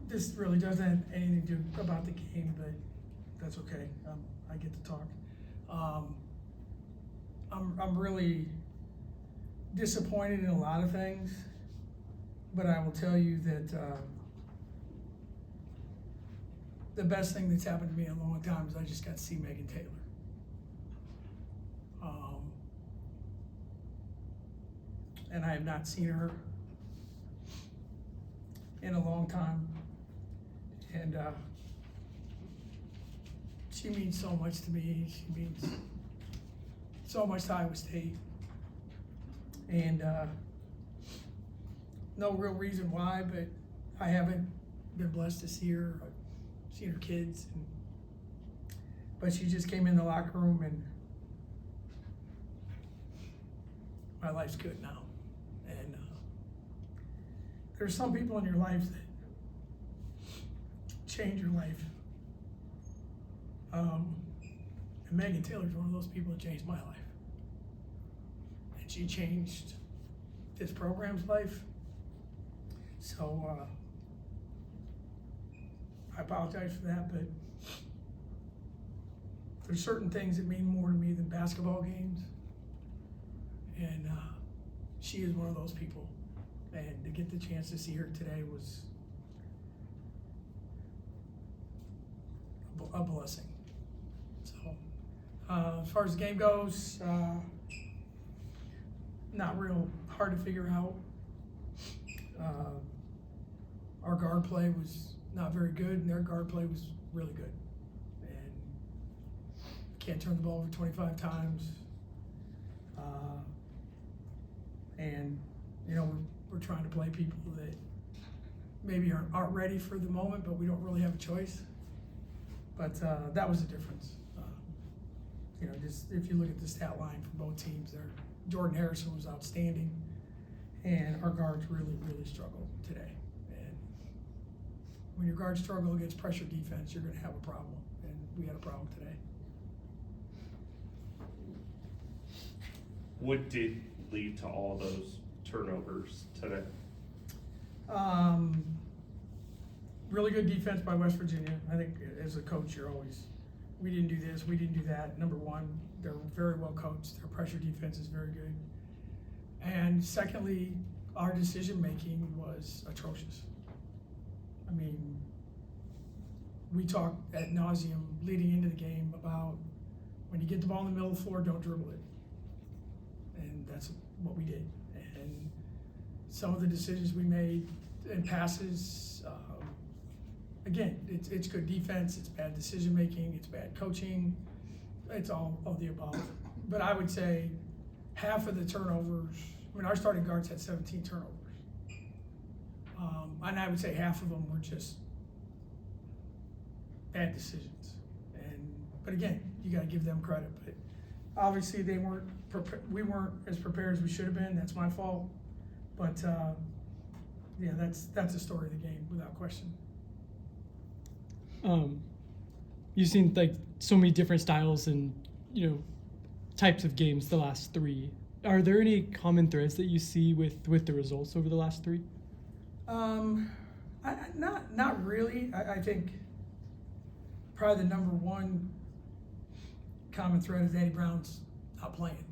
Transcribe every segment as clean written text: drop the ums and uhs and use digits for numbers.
This really doesn't have anything to do about the game, but that's okay. I get to talk. I'm really disappointed in a lot of things, but I will tell you that the best thing that's happened to me in a long time is I just got to see Megan Taylor. And I have not seen her in a long time. And she means so much to me. She means so much to Iowa State. And no real reason why, but I haven't been blessed to see her. I've seen her kids. But she just came in the locker room, and my life's good now. And there's some people in your life that change your life. And Megan Taylor's one of those people that changed my life. And she changed this program's life. So I apologize for that, but there's certain things that mean more to me than basketball games. And she is one of those people. And to get the chance to see her today was a blessing. So, as far as the game goes, not real hard to figure out. Our guard play was not very good, and their guard play was really good. And can't turn the ball over 25 times. And you know, we're trying to play people that maybe aren't ready for the moment, but we don't really have a choice. But that was the difference. You know, just if you look at the stat line for both teams there, Jordan Harrison was outstanding, and our guards really, really struggled today. And when your guards struggle against pressure defense, you're going to have a problem, and we had a problem today. What did lead to all those turnovers today? Really good defense by West Virginia. I think as a coach, you're always, we didn't do this, we didn't do that. Number one, they're very well coached. Their pressure defense is very good. And secondly, our decision-making was atrocious. I mean, we talked ad nauseum leading into the game about when you get the ball in the middle of the floor, don't dribble it. And that's what we did. And some of the decisions we made in passes, again, it's good defense, it's bad decision making, it's bad coaching, it's all of the above. But I would say half of the turnovers, I mean, our starting guards had 17 turnovers. And I would say half of them were just bad decisions. But again, you got to give them credit. But obviously, we weren't as prepared as we should have been. That's my fault. But yeah, that's the story of the game without question. You've seen like so many different styles and types of games the last three. Are there any common threads that you see with the results over the last three? Not really. I think probably the number one common thread is Eddie Brown's not playing.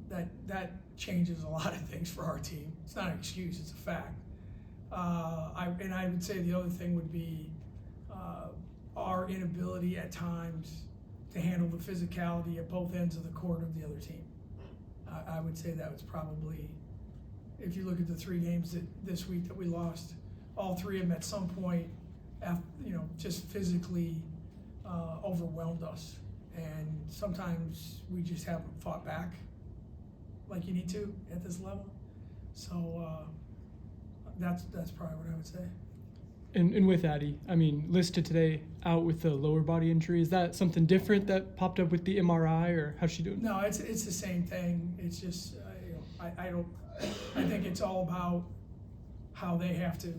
That changes a lot of things for our team. It's not an excuse; it's a fact. I would say the other thing would be our inability at times to handle the physicality at both ends of the court of the other team. I would say that was probably, if you look at the three games this week that we lost, all three of them at some point, just physically overwhelmed us. And sometimes we just haven't fought back like you need to at this level. So that's probably what I would say. And with Addie, I mean, listed today out with the lower body injury. Is that something different that popped up with the MRI, or how's she doing? No, it's the same thing. It's just I think it's all about how they have to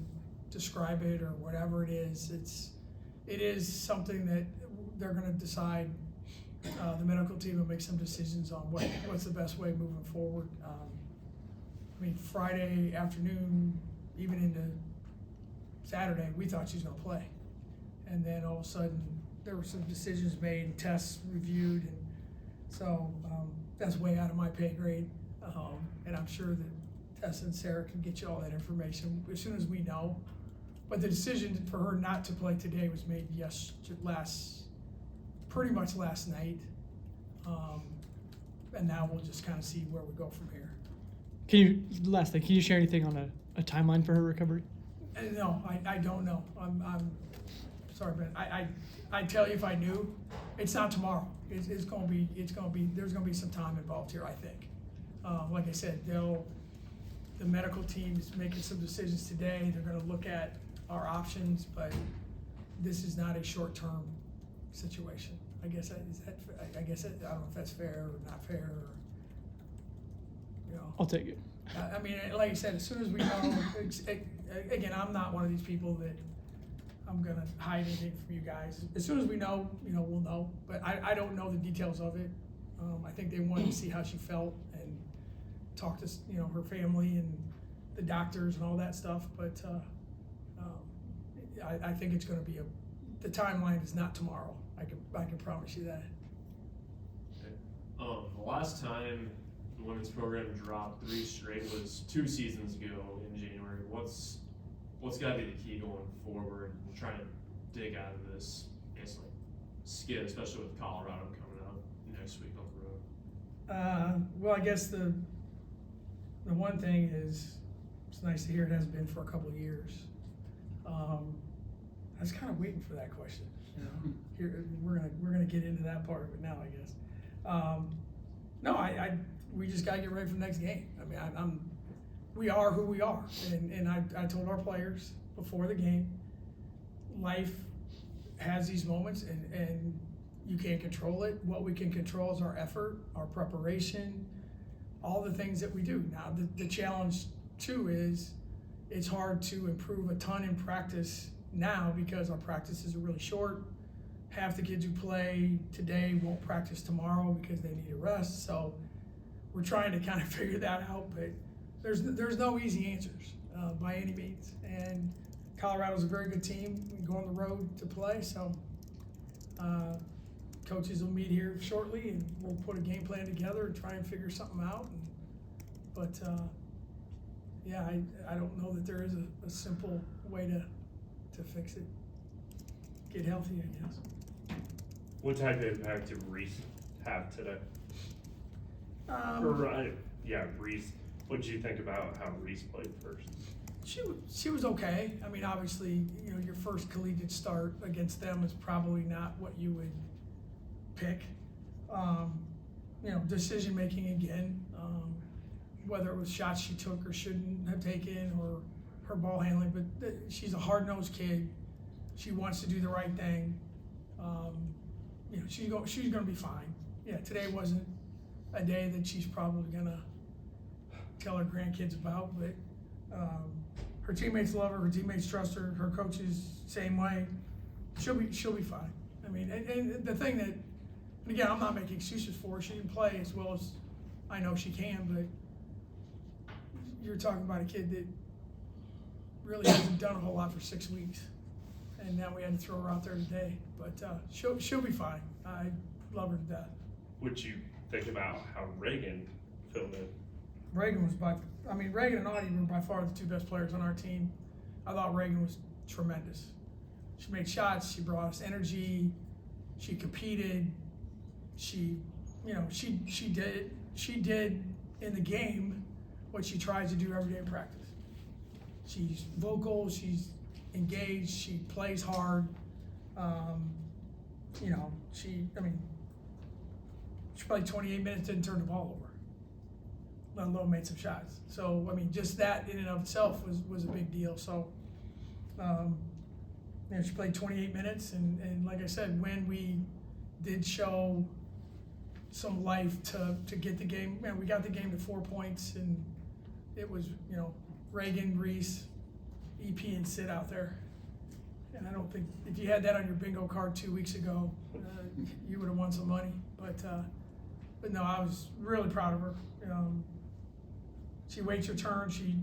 describe it or whatever it is. It is something that they're going to decide. The medical team will make some decisions on what's the best way moving forward. I mean, Friday afternoon, even into Saturday, we thought she was gonna play. And then all of a sudden, there were some decisions made, tests reviewed, and so that's way out of my pay grade. And I'm sure that Tessa and Sarah can get you all that information as soon as we know. But the decision for her not to play today was made pretty much last night. And now we'll just kind of see where we go from here. Can you share anything on a timeline for her recovery? No, I don't know. I'm sorry, Ben. I'd tell you if I knew. It's not tomorrow. It's gonna be, there's gonna be some time involved here, I think. Like I said, the medical team is making some decisions today. They're gonna look at our options, but this is not a short-term situation. I guess I don't know if that's fair or not fair, or, you know. I'll take it. I mean, like I said, as soon as we know, again, I'm not one of these people that I'm gonna hide anything from you guys. As soon as we know, we'll know. But I don't know the details of it. I think they wanted to see how she felt and talk to, her family and the doctors and all that stuff. But I think it's gonna be the timeline is not tomorrow. I can promise you that. Okay. The last time the women's program dropped 3 straight was 2 seasons ago in January. What's got to be the key going forward? We'll try and dig out of this, skid, especially with Colorado coming up next week on the road. Well, I guess the one thing is, it's nice to hear it hasn't been for a couple of years. I was kind of waiting for that question. Here we're gonna get into that part of it now, I guess. No, we just gotta get ready for the next game. I mean, we are who we are, and I told our players before the game, life has these moments, and you can't control it. What we can control is our effort, our preparation, all the things that we do. Now, the challenge too is it's hard to improve a ton in practice now because our practices are really short. Half the kids who play today won't practice tomorrow because they need a rest. So we're trying to kind of figure that out, but there's no easy answers by any means. And Colorado's a very good team. We go on the road to play, so coaches will meet here shortly, and we'll put a game plan together and try and figure something out. But yeah, I don't know that there is a simple way to fix it. Get healthy, I guess. What type of impact did Reese have today? Reese. What did you think about how Reese played first? She was okay. I mean, obviously, your first collegiate start against them is probably not what you would pick. Decision making again, whether it was shots she took or shouldn't have taken, or her ball handling. But she's a hard-nosed kid. She wants to do the right thing. She's going to be fine. Yeah, today wasn't a day that she's probably going to tell her grandkids about, but her teammates love her teammates trust her coaches same way. She'll be fine. I mean, and the thing that, and again, I'm not making excuses for her. She didn't play as well as I know she can, but you're talking about a kid that really hasn't done a whole lot for 6 weeks, and now we had to throw her out there today. But she'll be fine. I love her to death. What'd you think about how Reagan filled in? Reagan and Audie were by far the 2 best players on our team. I thought Reagan was tremendous. She made shots. She brought us energy. She competed. She did in the game what she tries to do every day in practice. She's vocal. She's engaged. She plays hard. She played 28 minutes, didn't turn the ball over, let alone made some shots. So, just that in and of itself was a big deal. So, she played 28 minutes, and like I said, when we did show some life to get the game, we got the game to 4 points, and it was, Reagan, Reese, EP, and Sid out there. And I don't think, if you had that on your bingo card 2 weeks ago, you would have won some money. But no, I was really proud of her. She waits her turn. She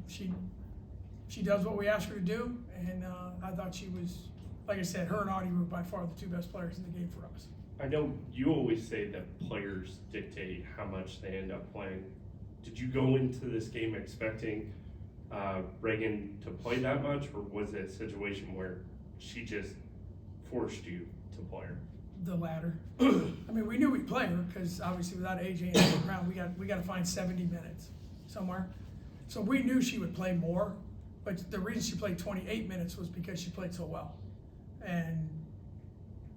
does what we ask her to do, And I thought she was, like I said, her and Audie were by far the two best players in the game for us. I know you always say that players dictate how much they end up playing. Did you go into this game expecting Reagan to play that much, or was it a situation where she just forced you to play her? The latter. I mean, we knew we'd play her because obviously without AJ in the ground, we got to find 70 minutes somewhere. So we knew she would play more, but the reason she played 28 minutes was because she played so well, and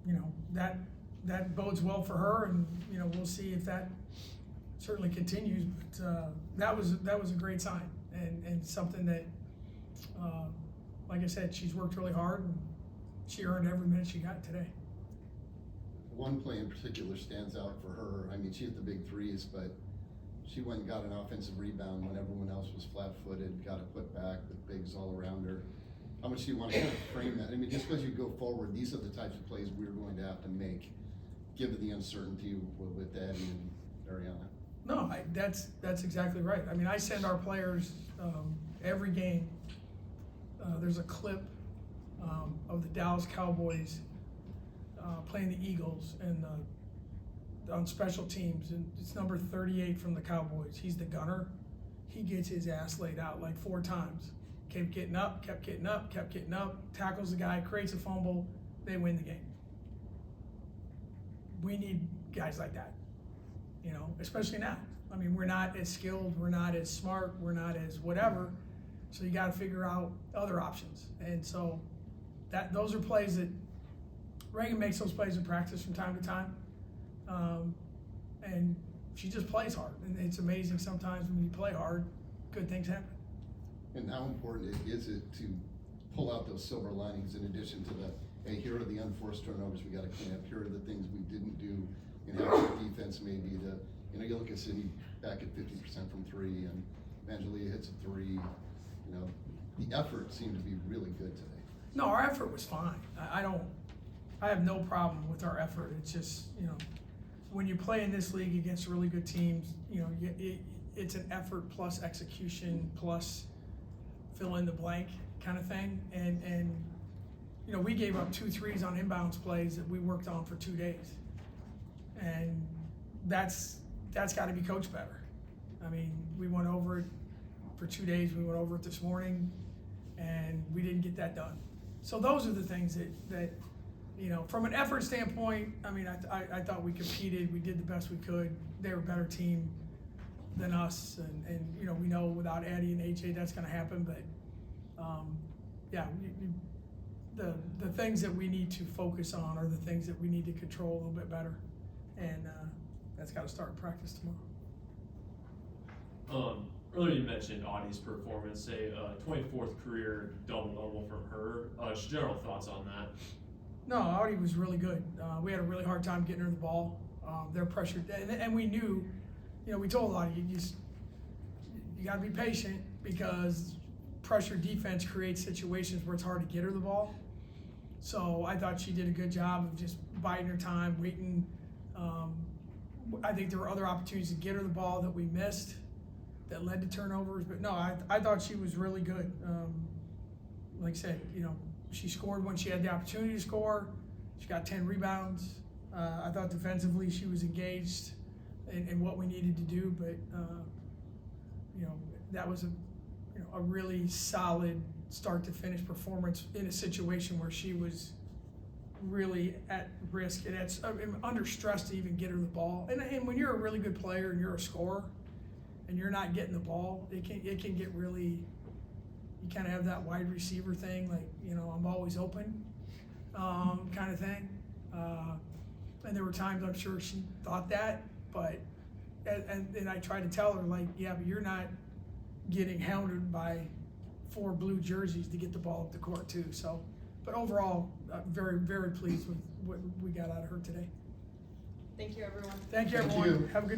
you know that bodes well for her, and you know we'll see if that certainly continues. But that was a great sign, and something that, like I said, she's worked really hard, and she earned every minute she got today. One play in particular stands out for her. I mean, she hit the big threes, but she went and got an offensive rebound when everyone else was flat-footed, got it put back with bigs all around her. How much do you want to kind of frame that? I mean, just as you go forward, these are the types of plays we're going to have to make, given the uncertainty with Eddie and Ariana. No, that's exactly right. I mean, I send our players every game. There's a clip of the Dallas Cowboys playing the Eagles and on special teams, and it's number 38 from the Cowboys. He's the gunner. He gets his ass laid out like 4 times. Kept getting up, tackles the guy, creates a fumble, they win the game. We need guys like that, you know, especially now. I mean, we're not as skilled, we're not as smart, we're not as whatever, so you gotta figure out other options. And so those are plays that Reagan makes those plays in practice from time to time. And she just plays hard, and it's amazing sometimes when you play hard, good things happen. And how important is it to pull out those silver linings in addition to the, hey, here are the unforced turnovers we got to clean up, here are the things we didn't do, and how our defense may be the, you know, you look at Sydney back at 50% from 3, and Evangelia hits a 3, you know, the effort seemed to be really good today. No, our effort was fine. I have no problem with our effort. It's just, you know, when you play in this league against really good teams, you know, it's an effort plus execution plus fill in the blank kind of thing. And you know, we gave up 2 threes on inbounds plays that we worked on for 2 days. And that's got to be coached better. I mean, we went over it for 2 days. We went over it this morning, and we didn't get that done. So those are the things that you know, from an effort standpoint, I mean, I thought we competed. We did the best we could. They were a better team than us, and you know, we know without Addie and AJ that's going to happen. But yeah, the things that we need to focus on are the things that we need to control a little bit better, and that's got to start in practice tomorrow. Earlier you mentioned Audie's performance, say 24th career double-double from her. Just general thoughts on that. No, Audie was really good. We had a really hard time getting her the ball. They're pressured, and we knew, you know, we told Audie, you got to be patient because pressure defense creates situations where it's hard to get her the ball. So I thought she did a good job of just biding her time, waiting. I think there were other opportunities to get her the ball that we missed that led to turnovers. But no, I thought she was really good. Like I said, you know, she scored when she had the opportunity to score. She got 10 rebounds. I thought defensively she was engaged in what we needed to do, but you know, that was a really solid start to finish performance in a situation where she was really at risk and under stress to even get her the ball. And when you're a really good player and you're a scorer and you're not getting the ball, it can get really. You kind of have that wide receiver thing, like, you know, I'm always open kind of thing. And there were times I'm sure she thought that, but, and I tried to tell her, like, yeah, but you're not getting hounded by 4 blue jerseys to get the ball up the court too. So, but overall, very, very pleased with what we got out of her today. Thank you, everyone. Thank you, Thank everyone. you. Have a good day.